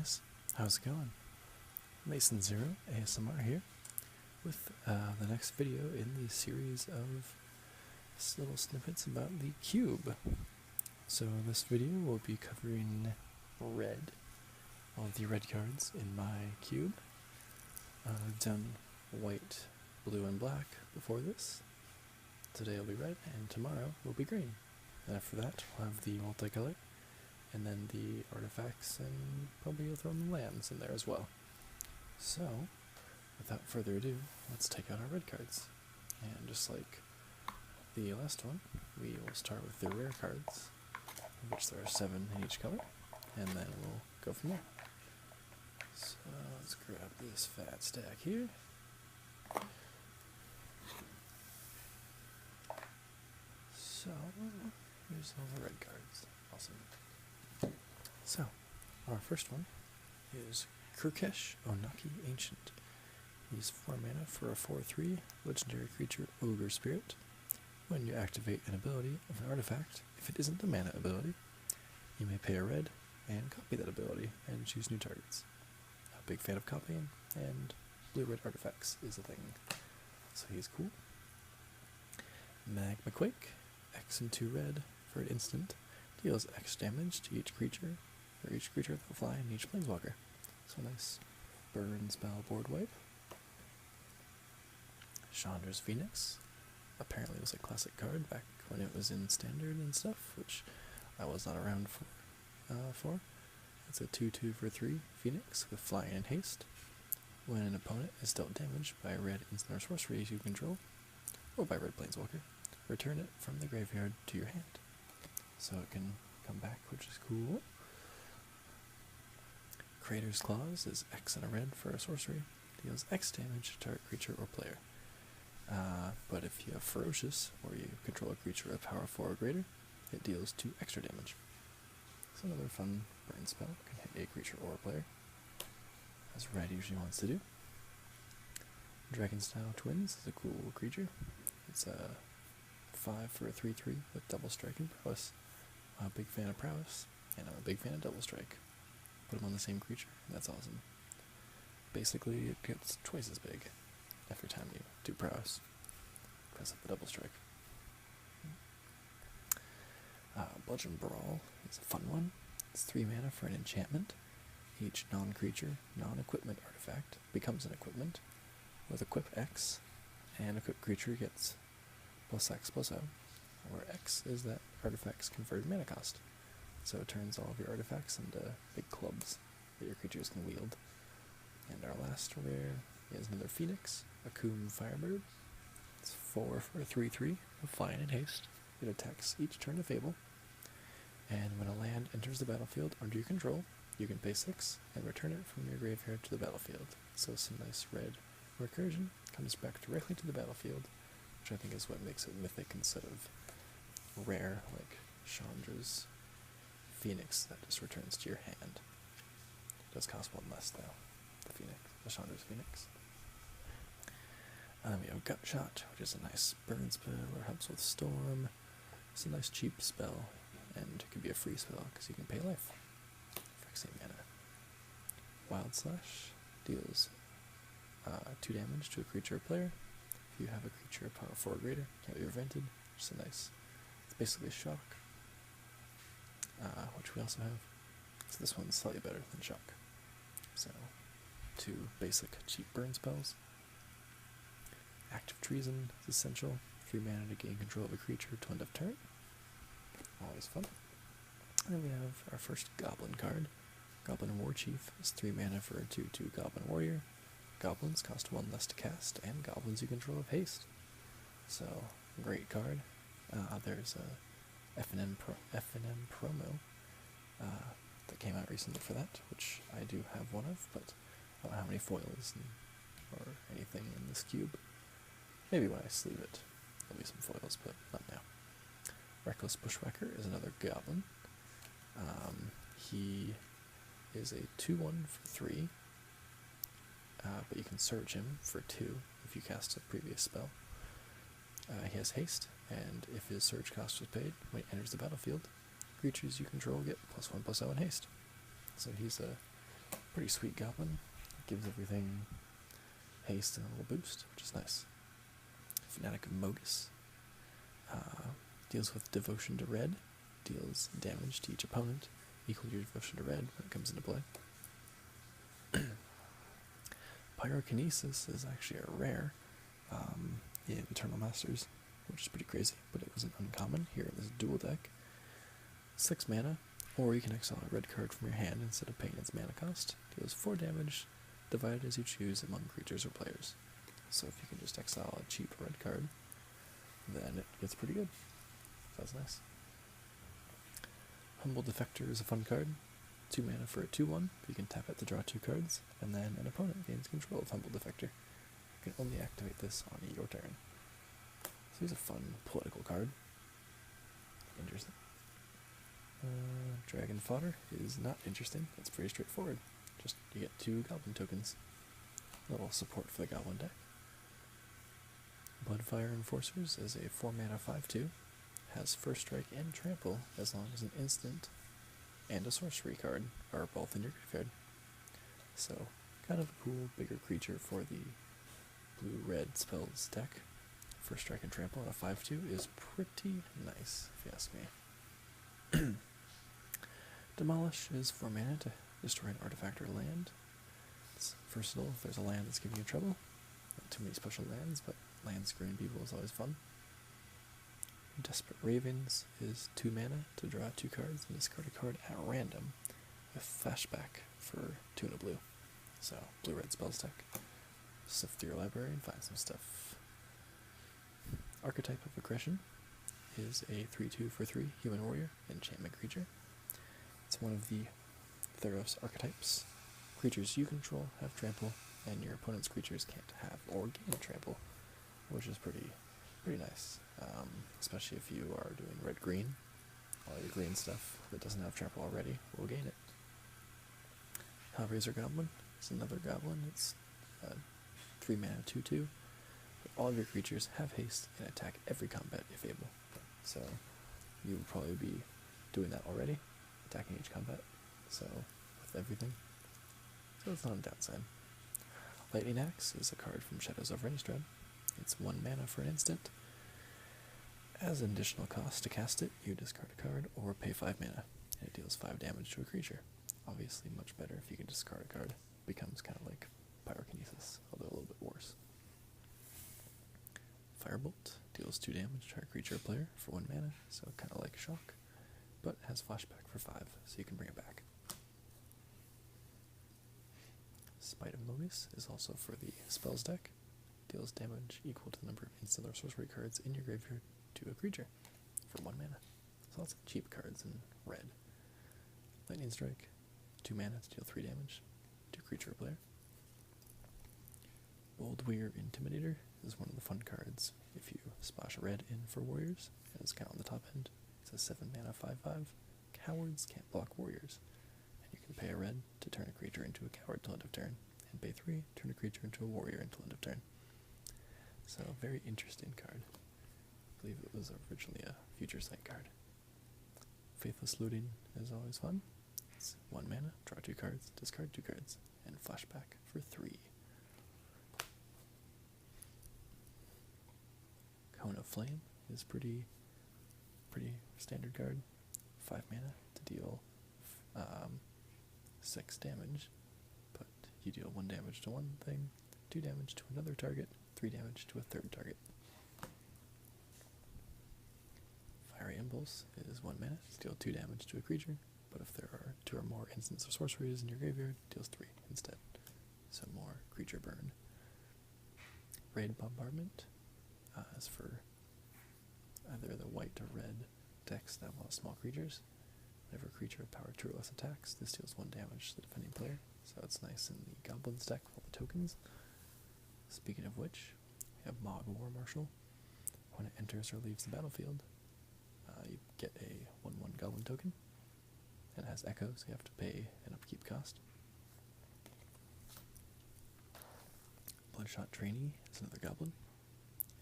guys, how's it going? Mason Zero ASMR here with the next video in the series of little snippets about the cube. So this video will be covering red, all of the red cards in my cube. I've done white, blue, and black before this. Today will be red, and tomorrow will be green. And after that, we'll have the multicolor, and then the artifacts, and probably you'll throw in the lands in there as well. So, without further ado, let's take out our red cards. And just like the last one, we will start with the rare cards, of which there are 7 in each color, and then we'll go from there. So, let's grab this fat stack here. So, here's all the red cards. Awesome. So, our first one is Kurkesh Onaki Ancient. He's 4 mana for a 4/3 legendary creature Ogre Spirit. When you activate an ability of an artifact, if it isn't a mana ability, you may pay a red and copy that ability and choose new targets. A big fan of copying, and blue-red artifacts is a thing. So he's cool. Magma Quake, X and 2 red for an instant, deals X damage to each creature, or each creature that will fly and each planeswalker. So nice burn spell board wipe. Chandra's Phoenix. Apparently it was a classic card back when it was in standard and stuff, which I was not around for. It's a 2/2 for 3 Phoenix with flying and haste. When an opponent is dealt damage by a red instant or sorcery you control, or by red planeswalker, return it from the graveyard to your hand. So it can come back, which is cool. Creator's Claws is X and a red for a sorcery. Deals X damage to target creature or player. But if you have Ferocious, or you control a creature of power 4 or greater, it deals 2 extra damage. It's another fun burn spell. Can hit a creature or a player, as red usually wants to do. Dragonstyle Twins is a cool creature. It's a 5 for a 3/3 with double strike and prowess. I'm a big fan of prowess, and I'm a big fan of double strike. Put them on the same creature, and that's awesome. Basically, it gets twice as big every time you do prowess because of the double strike. Bludgeon Brawl is a fun one. It's 3 mana for an enchantment. Each non-creature, non-equipment artifact becomes an equipment with equip X, and equipped creature gets +X/+0, where X is that artifact's converted mana cost. So it turns all of your artifacts into big clubs that your creatures can wield. And our last rare is another Phoenix, Akoum Firebird. It's 4 for a 3/3 with flying and haste. It attacks each turn of Fable. And when a land enters the battlefield under your control, you can pay 6 and return it from your graveyard to the battlefield. So some nice red recursion comes back directly to the battlefield, which I think is what makes it mythic instead of rare like Chandra's Phoenix that just returns to your hand. It does cost 1 less though, the Chandra's Phoenix. And then we have Gutshot, which is a nice burn spell or helps with storm. It's a nice cheap spell, and it can be a free spell because you can pay life for the same mana. Wild Slash deals 2 damage to a creature or player. If you have a creature of power 4 or greater, can't be prevented, which is a nice, it's basically shock. Which we also have. So this one's slightly better than shock. So, 2 basic cheap burn spells. Active Treason is essential. 3 mana to gain control of a creature to end of turn. Always fun. And then we have our first Goblin card. Goblin War Chief is 3 mana for a 2/2 Goblin Warrior. Goblins cost 1 less to cast, and goblins you control have haste. So, great card. There's a FNM promo that came out recently for that, which I do have one of, but I don't have any foils or anything in this cube. Maybe when I sleeve it, there'll be some foils, but not now. Reckless Bushwhacker is another goblin. He is a 2/1 for 3, but you can surge him for 2 if you cast a previous spell. He has haste, and if his surge cost was paid when he enters the battlefield, creatures you control get +1/+0 in haste. So he's a Pretty sweet goblin. Gives everything haste and a little boost, which is nice. Fanatic of Mogus. Deals with Devotion to Red. Deals damage to each opponent equal to your Devotion to Red when it comes into play. Pyrokinesis is actually a rare in Eternal Masters, which is pretty crazy, but it was an uncommon here in this dual deck. 6 mana, or you can exile a red card from your hand instead of paying its mana cost. Deals 4 damage, divided as you choose among creatures or players. So if you can just exile a cheap red card, then it gets pretty good. That's nice. Humble Defector is a fun card. 2 mana for a 2/1. You can tap it to draw 2 cards, and then an opponent gains control of Humble Defector. You can only activate this on your turn. So he's a fun political card. Interesting. Dragon Fodder is not interesting. It's pretty straightforward. Just you get 2 Goblin tokens. A little support for the Goblin deck. Bloodfire Enforcers is a 4 mana 5/2. Has First Strike and Trample as long as an instant and a sorcery card are both in your graveyard. So, kind of a cool, bigger creature for the blue-red spells deck. First Strike and Trample on a 5/2 is pretty nice, if you ask me. Demolish is 4 mana to destroy an artifact or land. It's versatile if there's a land that's giving you trouble. Not too many special lands, but land screwing people is always fun. Desperate Ravens is 2 mana to draw 2 cards and discard a card at random with flashback for 2 and a blue. So, blue-red spells deck. Sift through your library and find some stuff. Archetype of Aggression is a 3/2 for 3 human warrior enchantment creature. It's one of the Theros archetypes. Creatures you control have trample, and your opponent's creatures can't have or gain trample, which is pretty nice. Especially if you are doing red-green. All your green stuff that doesn't have trample already will gain it. Hellraiser Goblin is another goblin. It's 3 mana 2/2. All of your creatures have haste and attack every combat if able. So you would probably be doing that already, attacking each combat. So with everything. So it's not a downside. Lightning Axe is a card from Shadows over Innistrad. It's 1 mana for an instant. As an additional cost to cast it, you discard a card or pay 5 mana, and it deals 5 damage to a creature. Obviously much better if you can discard a card. It becomes kind of like Pyrokinesis, although a little bit worse. Firebolt deals 2 damage to a creature or player for 1 mana, so kind of like Shock, but has flashback for 5, so you can bring it back. Spite of Mogus is also for the spells deck. Deals damage equal to the number of instant or sorcery cards in your graveyard to a creature for 1 mana. So lots of cheap cards in red. Lightning Strike, 2 mana to deal 3 damage to a creature or player. Boldweir Intimidator is one of the fun cards if you splash a red in for warriors, and it's kind of on the top end. It's a 7 mana 5/5. Cowards can't block warriors, and you can pay a red to turn a creature into a coward till end of turn, and pay 3 to turn a creature into a warrior until end of turn. So, very interesting card. I believe it was originally a Future Sight card. Faithless Looting is always fun. It's 1 mana, draw 2 cards, discard 2 cards, and flashback for 3. Cone of Flame is pretty standard card. 5 mana to deal 6 damage, but you deal 1 damage to one thing, 2 damage to another target, 3 damage to a third target. Fiery Impulse is 1 mana to deal 2 damage to a creature, but if there are 2 or more instants or sorceries in your graveyard, it deals 3 instead. So more creature burn. Raid Bombardment is for either the white or red decks that have a lot of small creatures. Whenever a creature with power 2 or less attacks, this deals 1 damage to the defending player, so it's nice in the Goblins deck with all the tokens. Speaking of which, we have Mog War Marshal. When it enters or leaves the battlefield, you get a 1/1 Goblin token, and it has Echo, so you have to pay an upkeep cost. Bloodshot Trainee is another Goblin.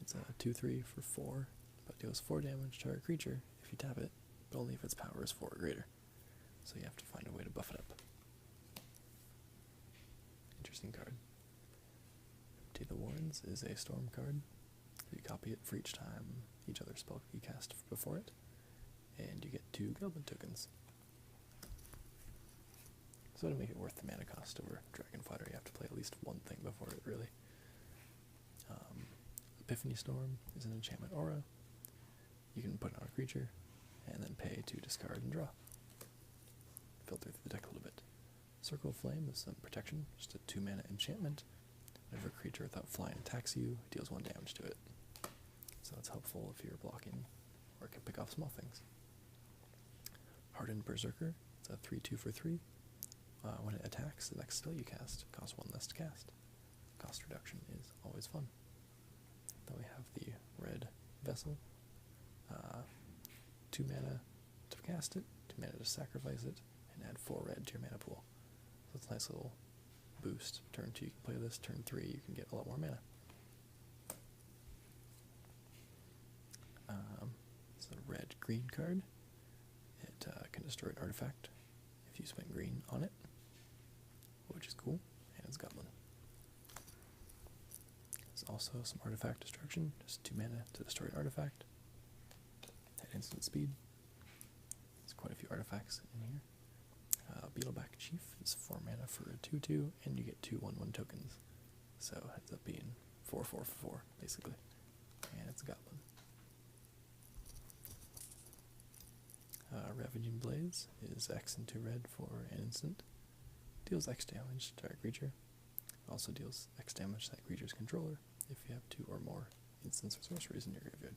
It's a 2/3 for 4, but deals 4 damage to our creature if you tap it, but only if its power is 4 or greater. So you have to find a way to buff it up. interesting card. Empty the Warrens is a storm card. You copy it for each time each other spell you cast before it, and you get 2 Goblin tokens. So to make it worth the mana cost over Dragonfighter, you have to play at least one thing before it, really. Epiphany Storm is an enchantment aura. You can put it on a creature, and then pay to discard and draw. Filter through the deck a little bit. Circle of Flame is some protection, just a 2 mana enchantment. Whenever a creature without flying attacks you, it deals 1 damage to it. So it's helpful if you're blocking or can pick off small things. Hardened Berserker, it's a 3/2 for 3. When it attacks, the next spell you cast costs 1 less to cast. Cost reduction is always fun. Then we have the Red Vessel. 2 mana to cast it, 2 mana to sacrifice it, and add 4 red to your mana pool. So it's a nice little boost. Turn 2 you can play this, turn 3 you can get a lot more mana. It's a red-green card. It can destroy an artifact if you spend green on it, which is cool, and it's Goblin. There's also some artifact destruction, just 2 mana to destroy an artifact at instant speed. There's quite a few artifacts in here. Beetleback Chief is 4 mana for a 2/2, and you get 2 1/1 tokens. So it ends up being 4/4 for 4, basically. And it's a Goblin. Ravaging Blaze is X and 2 red for an instant. Deals X damage to a creature. Also deals X damage to that creature's controller if you have 2 or more instants or sorceries in your graveyard.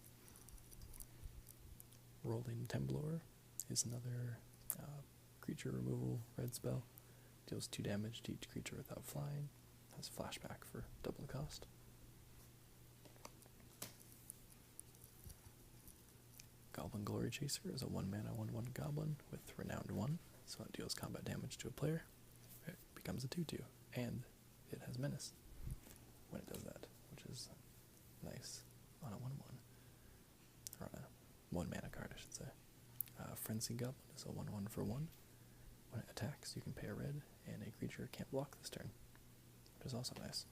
Rolling Temblor is another creature removal red spell. Deals 2 damage to each creature without flying. Has flashback for double the cost. Goblin Glory Chaser is a 1 mana 1/1 goblin with Renowned 1, so it deals combat damage to a player. It becomes a 2/2, and it has Menace when it does that, which is nice on a 1/1. Or on a 1 mana card, I should say. Frenzy Goblin is a 1/1 for 1. When it attacks, you can pay a red, and a creature can't block this turn, which is also nice.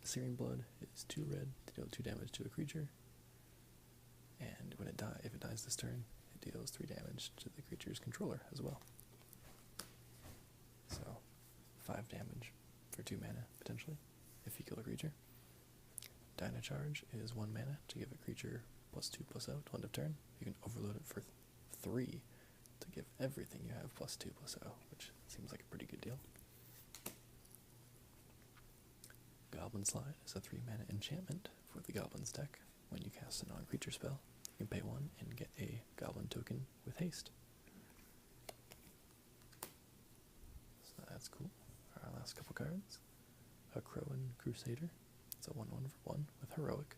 Searing Blood is 2 red to deal 2 damage to a creature, and when if it dies this turn, it deals 3 damage to the creature's controller as well. So 5 damage for 2 mana, potentially, if you kill a creature. Dynacharge is 1 mana to give a creature +2/+0 till end of turn. You can overload it for 3 to give everything you have +2/+0, which seems like a pretty good deal. Goblin Slide is a 3 mana enchantment for the Goblin's deck. When you cast a non-creature spell, you can pay 1 and get a Goblin token with haste. So that's cool. Our last couple cards. A Crowan Crusader. It's a 1/1 for 1 with Heroic.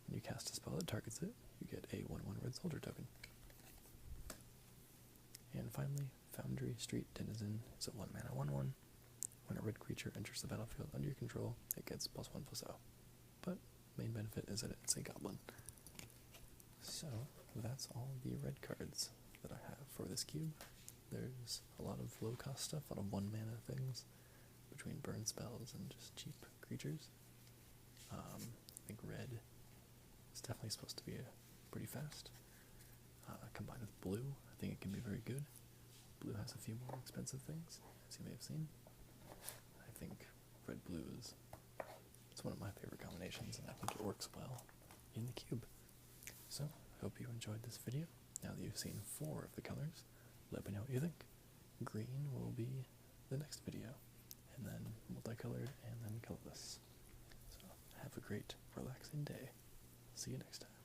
When you cast a spell that targets it, you get a 1/1 red soldier token. And finally, Foundry Street Denizen is a 1 mana 1/1. When a red creature enters the battlefield under your control, it gets +1/+0. But main benefit is that it's a goblin. So that's all the red cards that I have for this cube. There's a lot of low cost stuff, a lot of 1 mana things between burn spells and just cheap creatures. I think red is definitely supposed to be pretty fast. Combined with blue, I think it can be very good. Blue has a few more expensive things, as you may have seen. I think red-blue is one of my favorite combinations, and I think it works well in the cube. So, I hope you enjoyed this video. Now that you've seen 4 of the colors, let me know what you think. Green will be the next video, and then multicolored, and then colorless. So, have a great, relaxing day. See you next time.